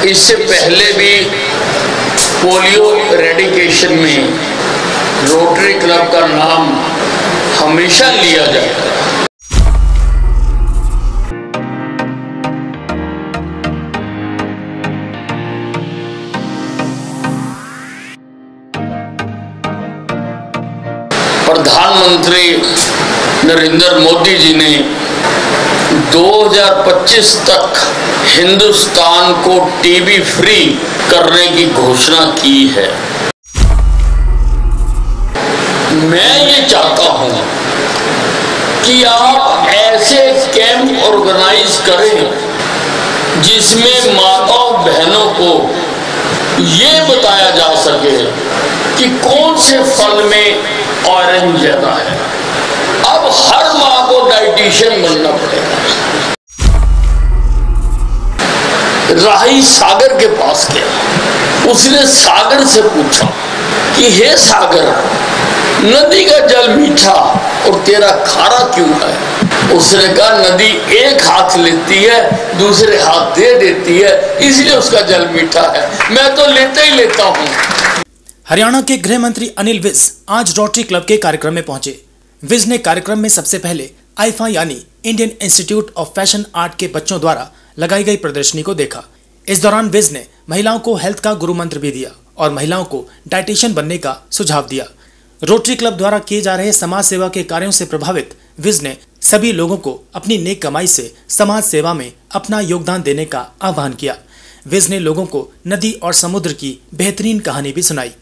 इससे पहले भी पोलियो एरेडिकेशन में रोटरी क्लब का नाम हमेशा लिया जाता है। प्रधानमंत्री नरेंद्र मोदी जी ने 2025 तक हिंदुस्तान को टीबी फ्री करने की घोषणा की है। मैं ये चाहता हूं कि आप ऐसे कैंप ऑर्गेनाइज करें जिसमें माताओं बहनों को ये बताया जा सके कि कौन से फल में आयरन ज्यादा है। अब हर माँ को डाइटिशियन बनना पड़ेगा। राही सागर के पास गया, उसने सागर से पूछा कि हे सागर, नदी का जल मीठा और तेरा खारा क्यों है? उसने कहा नदी एक हाथ लेती है, दूसरे हाथ दे देती है, इसलिए उसका जल मीठा है। मैं तो लेता ही लेता हूँ। हरियाणा के गृह मंत्री अनिल विज आज रोटरी क्लब के कार्यक्रम में पहुंचे। विज ने कार्यक्रम में सबसे पहले आईफा यानी Indian institute of fashion art के बच्चों द्वारा लगाई गई प्रदर्शनी को देखा। इस दौरान विज ने महिलाओं को हेल्थ का गुरु मंत्र भी दिया और महिलाओं को डाइटिशियन बनने का सुझाव दिया। रोटरी क्लब द्वारा किए जा रहे समाज सेवा के कार्यों से प्रभावित विज ने सभी लोगों को अपनी नेक कमाई से समाज सेवा में अपना योगदान देने का आह्वान किया। विज ने लोगों को नदी और समुद्र की बेहतरीन कहानी भी सुनाई।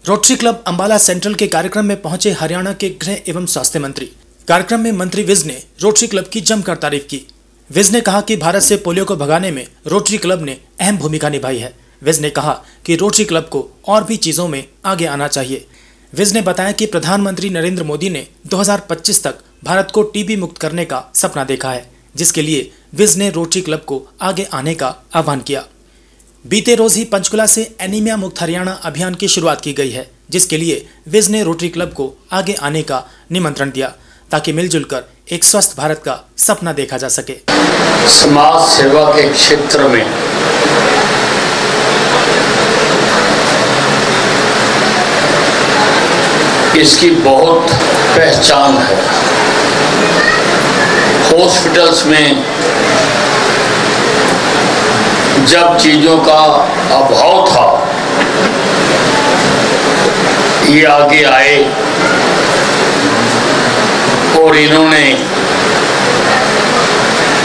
रोटरी क्लब अंबाला सेंट्रल के कार्यक्रम में पहुंचे हरियाणा के गृह एवं स्वास्थ्य मंत्री। कार्यक्रम में मंत्री विज ने रोटरी क्लब की जमकर तारीफ की। विज ने कहा कि भारत से पोलियो को भगाने में रोटरी क्लब ने अहम भूमिका निभाई है। विज ने कहा कि रोटरी क्लब को और भी चीजों में आगे आना चाहिए। विज ने बताया कि प्रधानमंत्री नरेंद्र मोदी ने 2025 तक भारत को टीबी मुक्त करने का सपना देखा है, जिसके लिए विज ने रोटरी क्लब को आगे आने का आह्वान किया। बीते रोज ही पंचकुला से एनीमिया मुक्त हरियाणा अभियान की शुरुआत की गई है, जिसके लिए विज ने रोटरी क्लब को आगे आने का निमंत्रण दिया ताकि मिलजुल कर एक स्वस्थ भारत का सपना देखा जा सके। समाज सेवा के क्षेत्र में इसकी बहुत पहचान है। हॉस्पिटल्स में जब चीजों का अभाव था, ये आगे आए और इन्होंने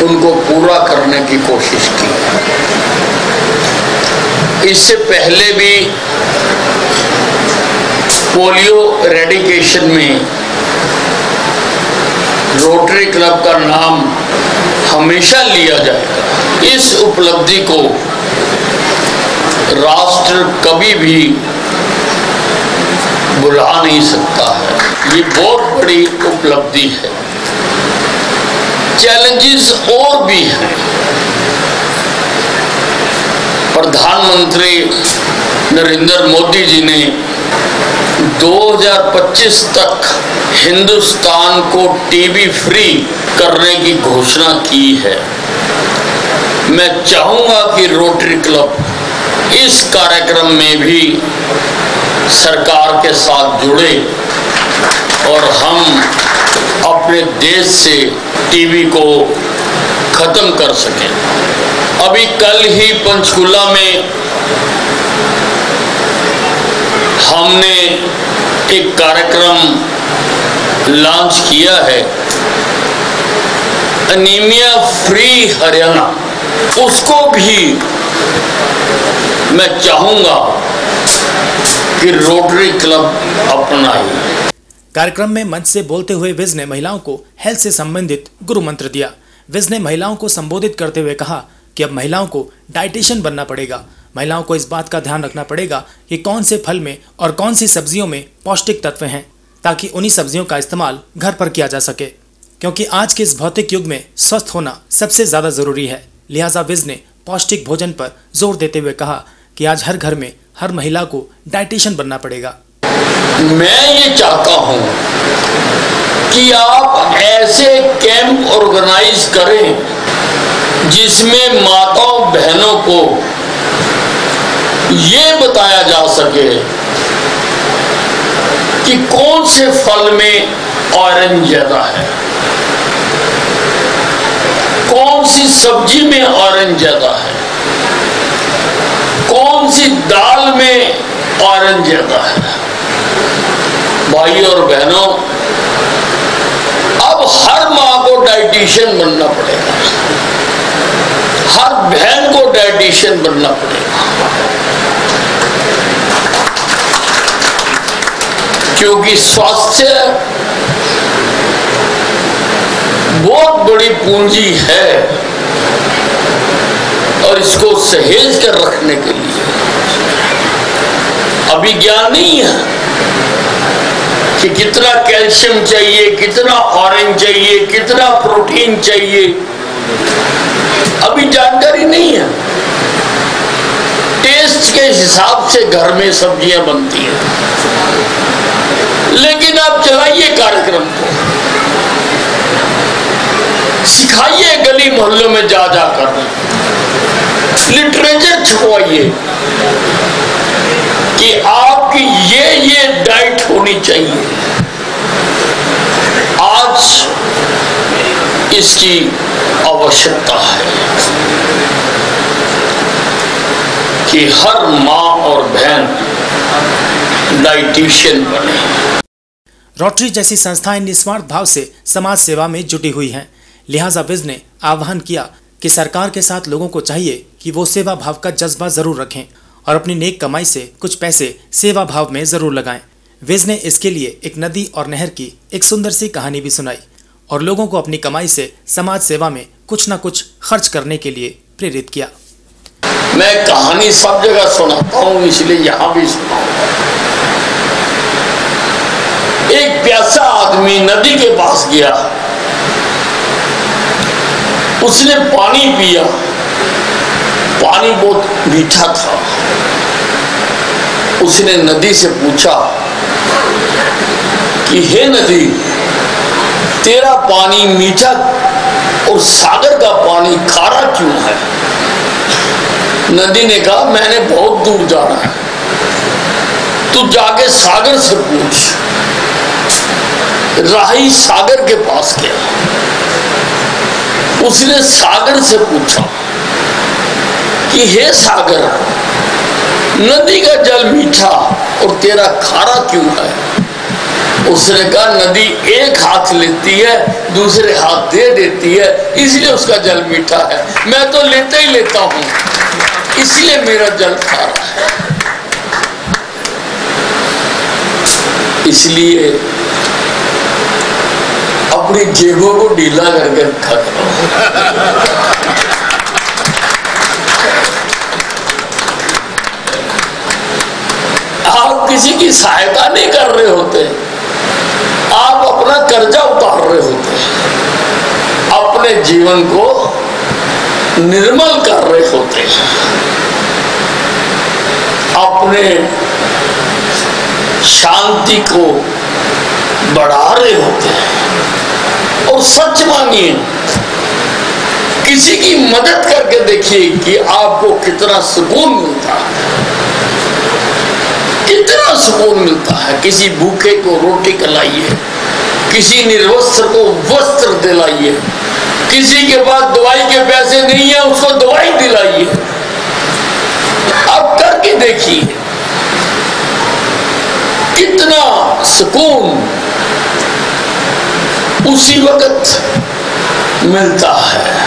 उनको पूरा करने की कोशिश की। इससे पहले भी पोलियो एरेडिकेशन में रोटरी क्लब का नाम हमेशा लिया जाएगा। इस उपलब्धि को राष्ट्र कभी भी भुला नहीं सकता है। ये बहुत बड़ी उपलब्धि है। चैलेंजेस और भी हैं। प्रधानमंत्री नरेंद्र मोदी जी ने 2025 तक हिंदुस्तान को टीबी फ्री करने की घोषणा की है। मैं चाहूंगा कि रोटरी क्लब इस कार्यक्रम में भी सरकार के साथ जुड़े और हम अपने देश से टीबी को खत्म कर सकें। अभी कल ही पंचकुला में हमने एक कार्यक्रम लॉन्च किया है, एनीमिया फ्री हरियाणा। उसको भी मैं चाहूंगा कि रोटरी क्लब अपनाए। कार्यक्रम में मंच से बोलते हुए विज ने महिलाओं को हेल्थ से संबंधित गुरु मंत्र दिया। विज ने महिलाओं को संबोधित करते हुए कहा कि अब महिलाओं को डाइटिशियन बनना पड़ेगा। महिलाओं को इस बात का ध्यान रखना पड़ेगा कि कौन से फल में और कौन सी सब्जियों में पौष्टिक तत्व हैं, ताकि उन्हीं सब्जियों का इस्तेमाल घर पर किया जा सके, क्योंकि आज के इस भौतिक युग में स्वस्थ होना सबसे ज्यादा जरूरी है। लिहाजा विज ने पौष्टिक भोजन पर जोर देते हुए कहा कि आज हर घर में हर महिला को डाइटिशियन बनना पड़ेगा। मैं ये चाहता हूं कि आप ऐसे कैंप ऑर्गेनाइज करें जिसमें माताओं बहनों को ये बताया जा सके कि कौन से फल में आयरन ज्यादा है, कौन सी सब्जी में आयरन ज्यादा है, कौन सी दाल में आयरन ज्यादा है। भाई और बहनों, अब हर मां को डाइटिशियन बनना पड़ेगा, हर बहन को डाइटिशियन बनना पड़ेगा, क्योंकि स्वास्थ्य बहुत बड़ी पूंजी है और इसको सहेज कर रखने के लिए अभी ज्ञान नहीं है कि कितना कैल्शियम चाहिए, कितना आयरन चाहिए, कितना प्रोटीन चाहिए, अभी जानकारी नहीं है। टेस्ट के हिसाब से घर में सब्जियां बनती हैं, लेकिन आप चलाइए कार्यक्रम को, सिखाइए गली मोहल्लों में जा जाकर, लिटरेचर छपवाइए कि आपकी ये डाइट होनी चाहिए। आज इसकी आवश्यकता है कि हर मां और बहन डाइटिशियन बने। रोटरी जैसी संस्थाएं निस्वार्थ भाव से समाज सेवा में जुटी हुई हैं। लिहाजा विज ने आह्वान किया कि सरकार के साथ लोगों को चाहिए कि वो सेवा भाव का जज्बा जरूर रखें और अपनी नेक कमाई से कुछ पैसे सेवा भाव में जरूर लगाएं। विज ने इसके लिए एक नदी और नहर की एक सुंदर सी कहानी भी सुनाई और लोगों को अपनी कमाई से समाज सेवा में कुछ न कुछ खर्च करने के लिए प्रेरित किया। मैं कहानी सब जगह सुनाता हूं, इसलिए यहां भी सुनाऊंगा। एक प्यासा आदमी नदी के पास गया, उसने पानी पिया, पानी बहुत मीठा था। उसने नदी से पूछा कि हे नदी, तेरा पानी मीठा और सागर का पानी खारा क्यों है? नदी ने कहा, मैंने बहुत दूर जाना है, तू जाके सागर से पूछ। राही सागर के पास गया, उसने सागर से पूछा कि हे सागर, नदी का जल मीठा और तेरा खारा क्यों है? उसने कहा, नदी एक हाथ लेती है, दूसरे हाथ दे देती है, इसलिए उसका जल मीठा है। मैं तो लेता ही लेता हूं, इसलिए मेरा जल खारा है। इसलिए अपनी जेबों को ढीला करके रखा करो। आप किसी की सहायता नहीं कर रहे होते, आप अपना कर्जा उतार रहे होते, अपने जीवन को निर्मल कर रहे होते, अपने शांति को बढ़ा रहे होते हैं। और सच मानिए, किसी की मदद करके देखिए कि आपको कितना सुकून मिलता है, कितना सुकून मिलता है। किसी भूखे को रोटी खिलाइए, किसी निर्वस्त्र को वस्त्र दिलाइए, किसी के पास दवाई के पैसे नहीं है उसको दवाई दिलाइए। आप करके देखिए कितना सुकून उसी वक्त मिलता है।